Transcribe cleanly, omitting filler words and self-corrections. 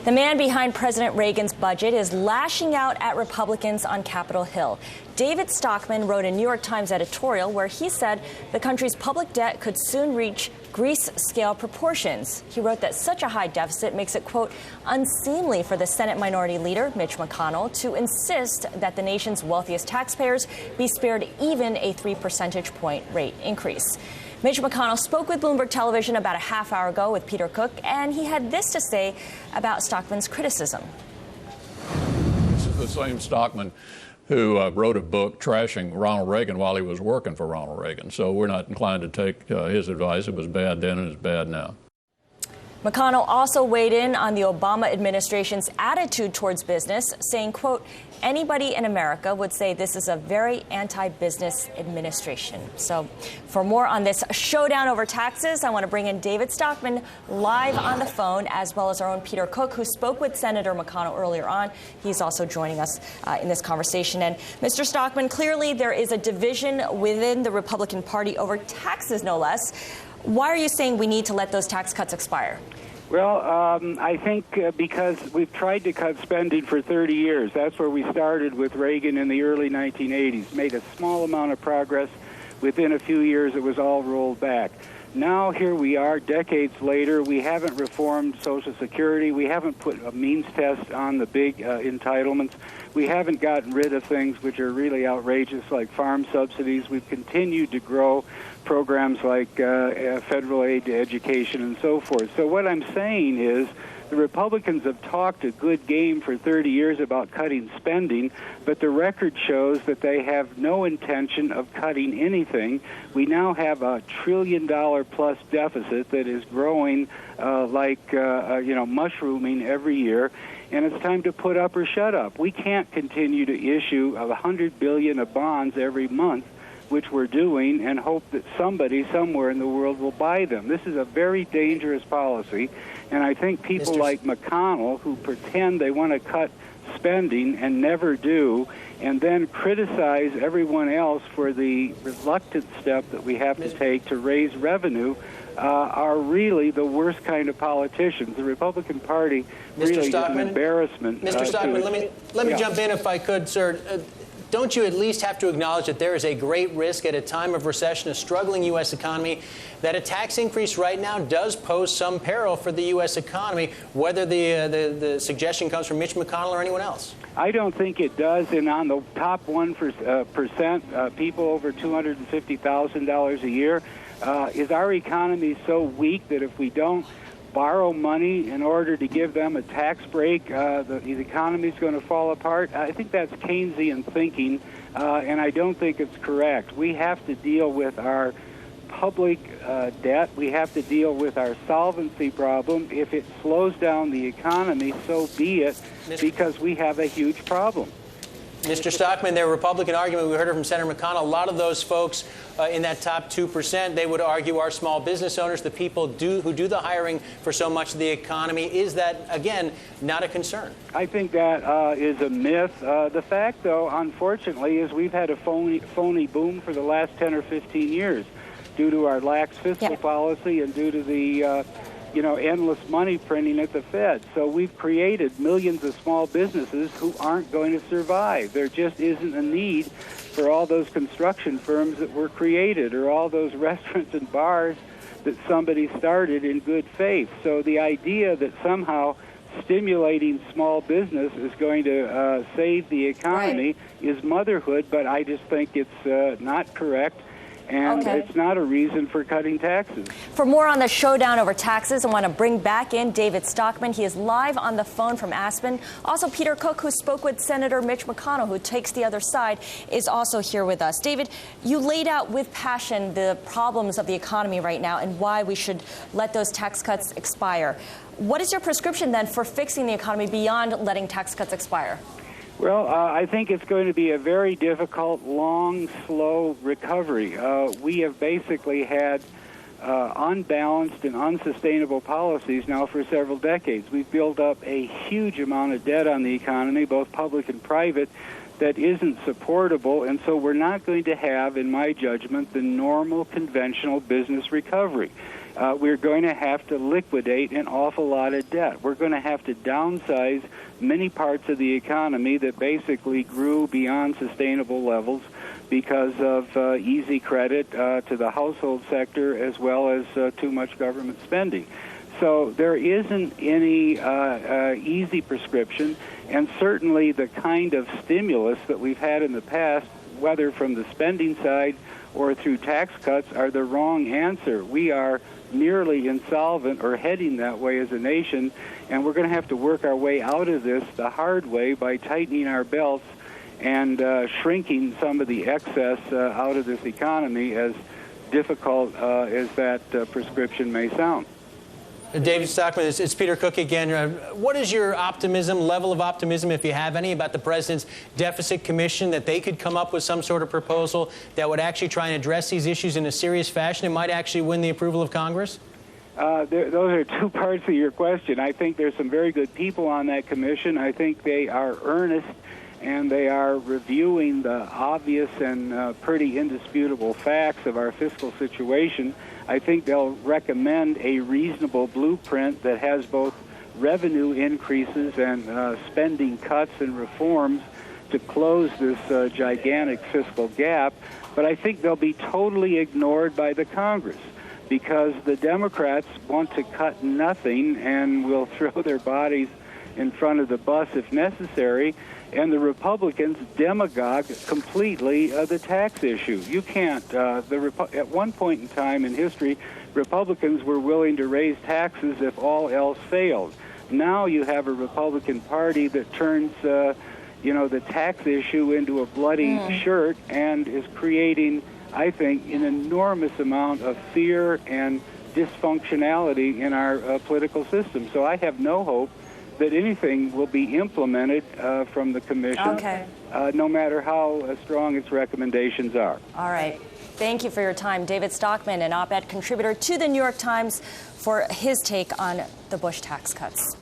The man behind President Reagan's budget is lashing out at Republicans on Capitol Hill. David Stockman wrote a New York Times editorial where he said the country's public debt could soon reach Greece-scale proportions. He wrote that such a high deficit makes it, quote, unseemly for the Senate Minority Leader, Mitch McConnell, to insist that the nation's wealthiest taxpayers be spared even a 3 percentage point rate increase. Mitch McConnell spoke with Bloomberg Television about a half hour ago with Peter Cook, and he had this to say about Stockman's criticism. This is the same Stockman who wrote a book trashing Ronald Reagan while he was working for Ronald Reagan. So we're not inclined to take his advice. It was bad then and it's bad now. McConnell also weighed in on the Obama administration's attitude towards business, saying, quote, anybody in America would say this is a very anti-business administration. So for more on this showdown over taxes, I want to bring in David Stockman live on the phone, as well as our own Peter Cook, who spoke with Senator McConnell earlier on. He's also joining us in this conversation. And Mr. Stockman, clearly there is a division within the Republican Party over taxes, no less. Why are you saying we need to let those tax cuts expire? Well, I think because we've tried to cut spending for 30 years. That's where we started with Reagan in the early 1980s. Made a small amount of progress. Within a few years, it was all rolled back. Now here we are, decades later. We haven't reformed Social Security. We haven't put a means test on the big entitlements. We haven't gotten rid of things which are really outrageous, like farm subsidies. We've continued to grow programs like federal aid to education and so forth. So what I'm saying is the Republicans have talked a good game for 30 years about cutting spending, but the record shows that they have no intention of cutting anything. We now have a $1 trillion plus deficit that is growing mushrooming every year. And it's time to put up or shut up. We can't continue to issue $100 billion of bonds every month, which we're doing, and hope that somebody somewhere in the world will buy them. This is a very dangerous policy, and I think people like McConnell, who pretend they want to cut spending and never do, and then criticize everyone else for the reluctant step that we have to take to raise revenue, are really the worst kind of politicians. The Republican Party really is an embarrassment. Mr. Stockman, let me jump in if I could, sir. Don't you at least have to acknowledge that there is a great risk at a time of recession, a struggling U.S. economy, that a tax increase right now does pose some peril for the U.S. economy, whether the suggestion comes from Mitch McConnell or anyone else? I don't think it does. And on the top 1%, people over $250,000 a year, is our economy so weak that if we don't borrow money in order to give them a tax break, the economy is going to fall apart? I think that's Keynesian thinking, and I don't think it's correct. We have to deal with our public debt. We have to deal with our solvency problem. If it slows down the economy, so be it, because we have a huge problem. Mr. Stockman, their Republican argument, we heard it from Senator McConnell, a lot of those folks in that top 2%, they would argue are small business owners, the people who do the hiring for so much of the economy. Is that, again, not a concern? I think that is a myth. The fact, though, unfortunately, is we've had a phony boom for the last 10 or 15 years due to our lax fiscal policy and due to the endless money printing at the Fed. So we've created millions of small businesses who aren't going to survive. There just isn't a need for all those construction firms that were created or all those restaurants and bars that somebody started in good faith. So the idea that somehow stimulating small business is going to save the economy is motherhood, but I just think it's not correct. And it's not a reason for cutting taxes. For more on the showdown over taxes, I want to bring back in David Stockman. He is live on the phone from Aspen. Also, Peter Cook, who spoke with Senator Mitch McConnell, who takes the other side, is also here with us. David, you laid out with passion the problems of the economy right now and why we should let those tax cuts expire. What is your prescription, then, for fixing the economy beyond letting tax cuts expire? Well, I think it's going to be a very difficult, long, slow recovery. We have basically had unbalanced and unsustainable policies now for several decades. We've built up a huge amount of debt on the economy, both public and private, that isn't supportable, and so we're not going to have, in my judgment, the normal, conventional business recovery. we're going to have to liquidate an awful lot of debt. We're going to have to downsize many parts of the economy that basically grew beyond sustainable levels because of easy credit to the household sector as well as too much government spending. So there isn't any easy prescription, and certainly the kind of stimulus that we've had in the past, whether from the spending side or through tax cuts, are the wrong answer. We are nearly insolvent or heading that way as a nation, and we're going to have to work our way out of this the hard way by tightening our belts and shrinking some of the excess out of this economy, as difficult as that prescription may sound. David Stockman, it's Peter Cook again. What is your level of optimism, if you have any, about the president's deficit commission, that they could come up with some sort of proposal that would actually try and address these issues in a serious fashion and might actually win the approval of Congress? Those are two parts of your question. I think there's some very good people on that commission. I think they are earnest, and they are reviewing the obvious and pretty indisputable facts of our fiscal situation. I think they'll recommend a reasonable blueprint that has both revenue increases and spending cuts and reforms to close this gigantic fiscal gap. But I think they'll be totally ignored by the Congress, because the Democrats want to cut nothing and will throw their bodies in front of the bus if necessary, and the Republicans demagogue completely the tax issue. You can't. At one point in time in history, Republicans were willing to raise taxes if all else failed. Now you have a Republican Party that turns, the tax issue into a bloody shirt and is creating, I think, an enormous amount of fear and dysfunctionality in our political system. So I have no hope that anything will be implemented from the commission, no matter how strong its recommendations are. All right. Thank you for your time. David Stockman, an op-ed contributor to the New York Times, for his take on the Bush tax cuts.